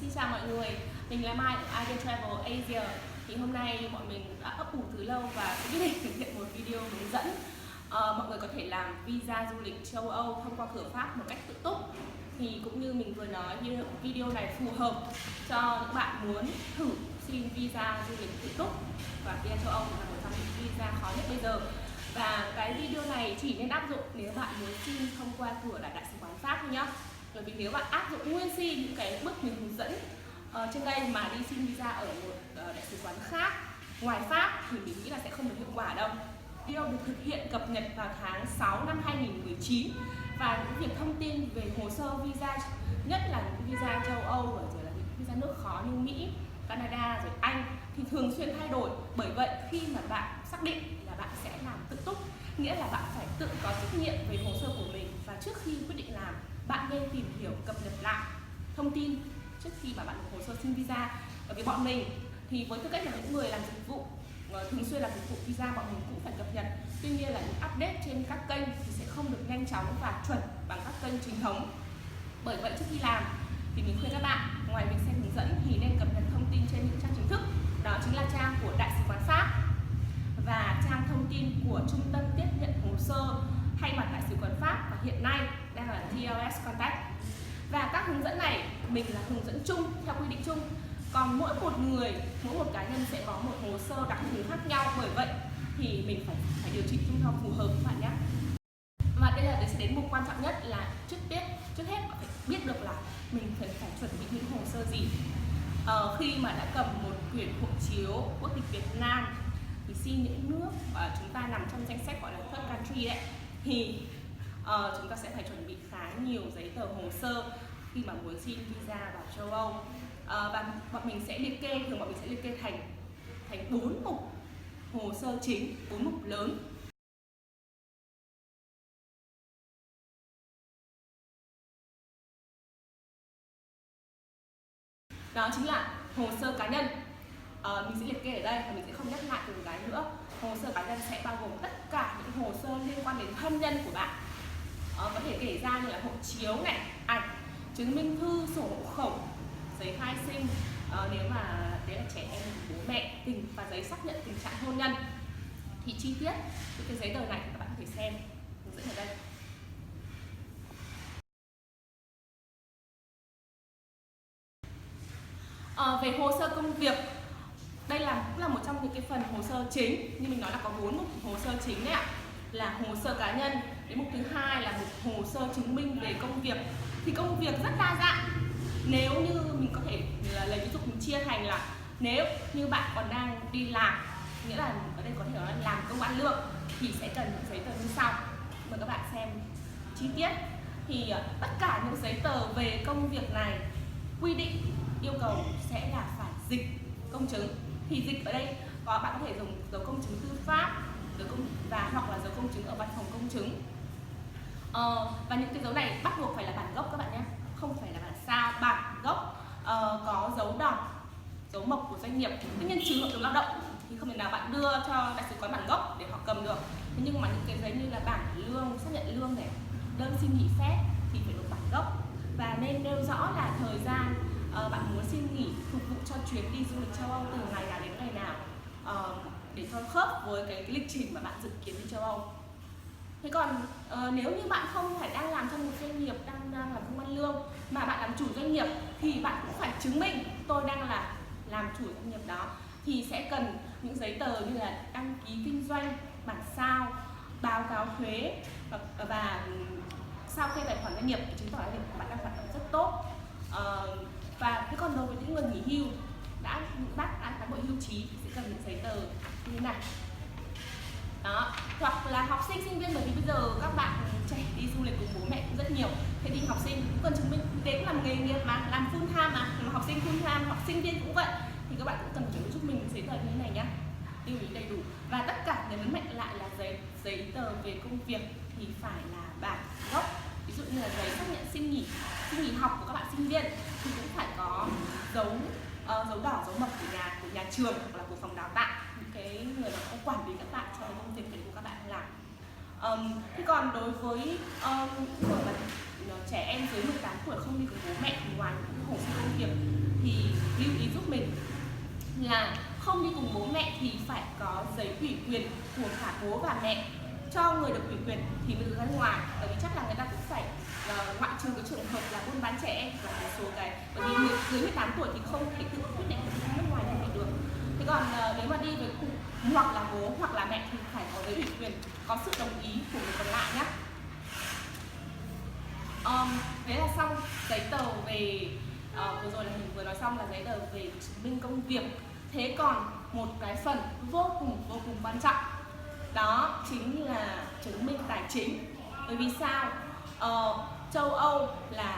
Xin chào mọi người, mình là Mai của Idea Travel Asia. Thì hôm nay bọn mình đã ấp ủ từ lâu và quyết định thực hiện một video hướng dẫn mọi người có thể làm visa du lịch châu Âu thông qua cửa Pháp một cách tự túc. Thì cũng như mình vừa nói, video này phù hợp cho những bạn muốn thử xin visa du lịch tự túc, và visa châu Âu là một trong những visa khó nhất bây giờ. Và cái video này chỉ nên áp dụng nếu bạn muốn xin thông qua cửa là Đại sứ quán Pháp thôi nhá. Bởi vì nếu bạn áp dụng nguyên si những cái bước mình hướng dẫn trên đây mà đi xin visa ở một đại sứ quán khác ngoài Pháp thì mình nghĩ là sẽ không được hiệu quả đâu. Video được thực hiện cập nhật vào tháng 6 năm 2019 và những việc thông tin về hồ sơ visa, nhất là những visa châu Âu và rồi là những visa nước khó như Mỹ, Canada rồi Anh thì thường xuyên thay đổi. Bởi vậy khi mà bạn xác định là bạn sẽ làm tự túc, nghĩa là bạn phải tự có trách nhiệm về hồ sơ của mình, và trước khi quyết định làm, bạn nên tìm hiểu cập nhật lại thông tin trước khi mà bạn nộp hồ sơ xin visa. Bởi vì bọn mình thì với tư cách là những người làm dịch vụ thường xuyên làm dịch vụ visa, bọn mình cũng phải cập nhật. Tuy nhiên là những update trên các kênh thì sẽ không được nhanh chóng và chuẩn bằng các kênh chính thống. Bởi vậy trước khi làm thì mình khuyên các bạn ngoài việc xem hướng dẫn thì nên cập nhật thông tin trên những trang chính thức, đó chính là trang của Đại sứ quán Pháp và trang thông tin của Trung tâm tiếp nhận hồ sơ thay mặt Đại sứ quán Pháp, và hiện nay đang là TLS Contact. Và các hướng dẫn này mình là hướng dẫn chung theo quy định chung, còn mỗi một cá nhân sẽ có một hồ sơ đặc thù khác nhau. Bởi vậy thì mình phải điều chỉnh cho phù hợp các bạn nhé. Và đây sẽ đến mục quan trọng nhất là trước hết bạn phải biết được là mình phải chuẩn bị những hồ sơ gì. Khi mà đã cầm một quyển hộ chiếu quốc tịch Việt Nam thì xin những nước mà chúng ta nằm trong danh sách gọi là third country đấy, thì chúng ta sẽ phải chuẩn bị khá nhiều giấy tờ hồ sơ khi mà muốn xin visa vào châu Âu. Và bọn mình sẽ liệt kê thành 4 mục hồ sơ chính, 4 mục lớn. Đó chính là hồ sơ cá nhân. Mình sẽ liệt kê ở đây và mình sẽ không nhắc lại từng cái nữa. Hồ sơ cá nhân sẽ bao gồm tất cả những hồ sơ liên quan đến thân nhân của bạn. Có thể kể ra như là hộ chiếu này, ảnh, chứng minh thư, sổ hộ khẩu, giấy khai sinh, nếu mà đấy là trẻ em, bố mẹ, tình, và giấy xác nhận tình trạng hôn nhân. Thì chi tiết những cái giấy tờ này thì các bạn có thể xem hướng dẫn ở đây. Về hồ sơ công việc, đây cũng là một trong những cái phần hồ sơ chính. Như mình nói là có 4 mục hồ sơ chính đấy ạ. Là hồ sơ cá nhân, đến mục thứ hai là mục hồ sơ chứng minh về công việc. Thì công việc rất đa dạng. Nếu như mình có thể lấy ví dụ mình chia thành là nếu như bạn còn đang đi làm, nghĩa là ở đây có thể nói là làm công ăn lương, thì sẽ cần những giấy tờ như sau. Mời các bạn xem chi tiết. Thì tất cả những giấy tờ về công việc này quy định yêu cầu sẽ là phải dịch công chứng. Thì dịch ở đây bạn có thể dùng dấu công chứng tư pháp hoặc là dấu công chứng ở văn phòng công chứng. Và những cái dấu này bắt buộc phải là bản gốc các bạn nhé, không phải là bản sao, bản gốc. Có dấu đỏ, dấu mộc của doanh nghiệp. Tất nhiên trừ hợp đồng lao động thì không thể nào bạn đưa cho đại sứ quán bản gốc để họ cầm được. Thế nhưng mà những cái giấy như là bản lương, xác nhận lương này, đơn xin nghỉ phép thì phải nộp bản gốc, và nên nêu rõ là thời gian bạn muốn xin nghỉ phục vụ cho chuyến đi du lịch châu Âu từ ngày nào đến ngày nào, để cho khớp với cái lịch trình mà bạn dự kiến đi châu Âu. Thế còn nếu như bạn không phải đang làm trong một doanh nghiệp, đang làm công ăn lương, mà bạn làm chủ doanh nghiệp, thì bạn cũng phải chứng minh tôi đang là làm chủ doanh nghiệp đó. Thì sẽ cần những giấy tờ như là đăng ký kinh doanh, bản sao, báo cáo thuế, và sao kê tài khoản doanh nghiệp để chứng tỏ là bạn đang hoạt động rất tốt. Và thế còn đối với những người nghỉ hưu, những bác đã cán bộ hưu trí thì sẽ cần những giấy tờ như thế này. Đó, hoặc là học sinh, sinh viên, bởi vì bây giờ các bạn trẻ đi du lịch cùng bố mẹ cũng rất nhiều. Thế thì học sinh cũng cần chứng minh, đấy cũng làm nghề nghiệp mà, làm full time mà học sinh full time hoặc sinh viên cũng vậy, thì các bạn cũng cần chuẩn bị giúp mình giấy tờ như thế này nhá, lưu ý đầy đủ. Và tất cả nhấn mạnh lại là giấy tờ về công việc thì phải là bản gốc. Ví dụ như là giấy xác nhận xin nghỉ học của các bạn sinh viên thì cũng phải có dấu đỏ, dấu mộc của nhà trường hoặc là của phòng đào tạo, những cái người mà có quản lý các bạn cho cái công việc của các bạn làm. Thế còn đối với người mà trẻ em dưới 18 tuổi không đi cùng bố mẹ thì ngoài những hồ sơ công việc thì thì lưu ý giúp mình là không đi cùng bố mẹ thì phải có giấy ủy quyền của cả bố và mẹ cho người được ủy quyền thì mới được ra ngoài, bởi vì chắc là người ta cũng phải ngoại trừ cái trường hợp là buôn bán trẻ em và một số cái, bởi vì người dưới 18 tuổi thì không thể tự quyết định đi nước ngoài như vậy được. Thế còn nếu mà đi với cùng hoặc là bố hoặc là mẹ thì phải có giấy ủy quyền, có sự đồng ý của người còn lại nhé. Thế là xong giấy tờ về vừa rồi là mình vừa nói xong là giấy tờ về chứng minh công việc. Thế còn một cái phần vô cùng quan trọng, đó chính là chứng minh tài chính. Bởi vì sao? Châu Âu là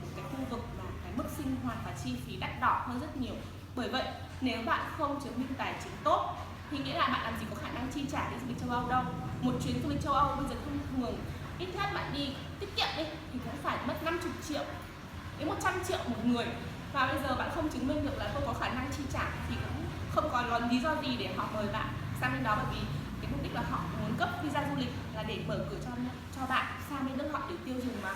một cái khu vực mà cái mức sinh hoạt và chi phí đắt đỏ hơn rất nhiều. Bởi vậy nếu bạn không chứng minh tài chính tốt thì nghĩa là bạn làm gì có khả năng chi trả đi du lịch châu Âu đâu. Một chuyến du lịch châu Âu bây giờ thông thường ít nhất bạn đi tiết kiệm đi thì cũng phải mất 50 triệu đến 100 triệu một người, và bây giờ bạn không chứng minh được là tôi có khả năng chi trả thì cũng không có lý do gì để họ mời bạn sang bên đó, bởi vì cái mục đích là họ muốn cấp visa du lịch là để mở cửa cho bạn sang bên nước họ để tiêu dùng mà.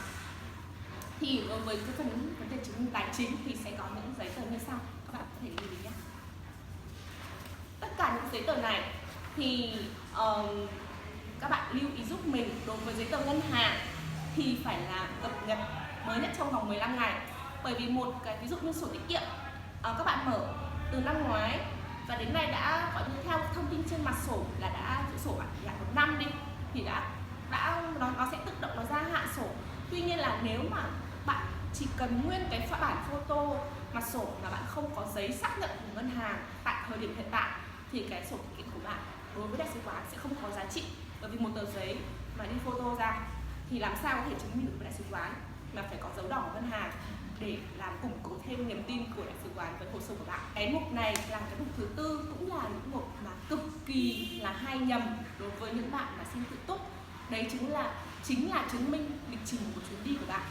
Thì đối với cái vấn đề chứng minh tài chính thì sẽ có những giấy tờ như sau, các bạn có thể lưu ý nhé. Tất cả những giấy tờ này thì các bạn lưu ý giúp mình, đối với giấy tờ ngân hàng thì phải là cập nhật mới nhất trong vòng 15 ngày. Bởi vì một cái ví dụ như sổ tiết kiệm các bạn mở từ năm ngoái và đến nay đã gọi như theo thông tin trên mặt sổ là đã sổ bạn hạn 1 năm đi thì nó sẽ tự động nó gia hạn sổ. Tuy nhiên là nếu mà bạn chỉ cần nguyên cái bản photo mặt sổ mà bạn không có giấy xác nhận của ngân hàng tại thời điểm hiện tại thì cái sổ tiết kiệm của bạn đối với đại sứ quán sẽ không có giá trị, bởi vì một tờ giấy mà đi photo ra thì làm sao có thể chứng minh được với đại sứ quán, mà phải có dấu đỏ của ngân hàng để làm củng cố thêm niềm tin của đại sứ quán với hồ sơ của bạn. Cái mục này là cái mục thứ tư, cũng là những mục mà cực kỳ là hay nhầm đối với những bạn mà xin tự túc. Đấy chính là chứng minh lịch trình của chuyến đi của bạn.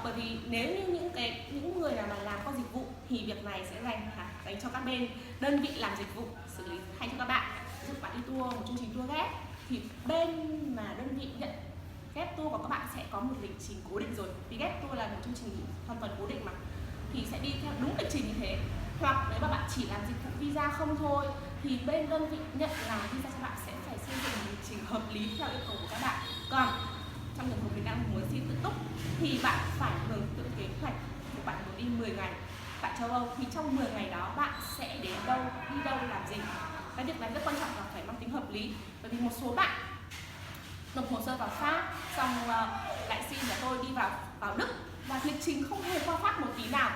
Bởi vì nếu như những người nào mà làm qua dịch vụ thì việc này sẽ dành cho các bên đơn vị làm dịch vụ xử lý thay cho các bạn. Ví dụ bạn đi tour, một chương trình tour ghép thì bên mà đơn vị nhận ghép tour của các bạn sẽ có một lịch trình cố định rồi, vì ghép tour là một chương trình hoàn toàn cố định mà, thì sẽ đi theo đúng lịch trình như thế. Hoặc nếu mà bạn chỉ làm dịch vụ visa không thôi thì bên đơn vị nhận làm visa cho bạn sẽ phải xây dựng một lịch trình hợp lý theo yêu cầu của các bạn. Còn trong trường hợp mình đang muốn xin tự túc thì bạn phải hưởng tự kế hoạch của bạn muốn đi 10 ngày tại châu Âu, thì trong 10 ngày đó bạn sẽ đến đâu, đi đâu, làm gì. Cái việc này rất quan trọng và phải mang tính hợp lý, bởi vì một số bạn nộp hồ sơ vào Pháp xong lại xin là tôi đi vào Đức và lịch trình không hề qua Pháp một tí nào.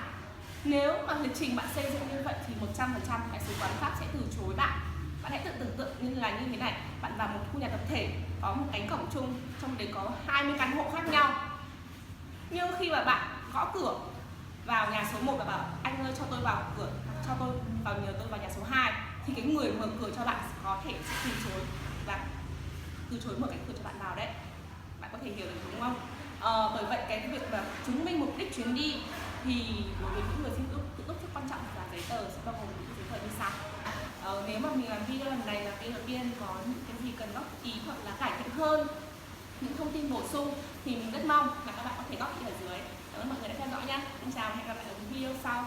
Nếu mà lịch trình bạn xây dựng như vậy thì 100% đại sứ quán Pháp sẽ từ chối bạn. Bạn hãy tự tưởng tượng như thế này, bạn vào một khu nhà tập thể có một cánh cổng chung, trong đấy có 20 căn hộ khác nhau, nhưng khi mà bạn gõ cửa vào nhà số 1 và bảo anh ơi cho tôi vào cửa, cho tôi vào nhờ tôi vào nhà số 2 thì cái người mở cửa cho bạn có thể sẽ từ chối và từ chối mở cánh cửa cho bạn vào đấy. Bạn có thể hiểu được đúng không? Bởi vậy cái việc mà chứng minh mục đích chuyến đi thì đối với những người xin tự túc rất quan trọng, và giấy tờ sẽ bao gồm những giấy tờ như sau. Nếu mà mình làm video lần này là video đầu tiên có những cái gì cần góp ý hoặc là cải thiện hơn, những thông tin bổ sung thì mình rất mong là các bạn có thể góp ý ở dưới. Cảm ơn mọi người đã theo dõi nhé. Xin chào và hẹn gặp lại ở những video sau.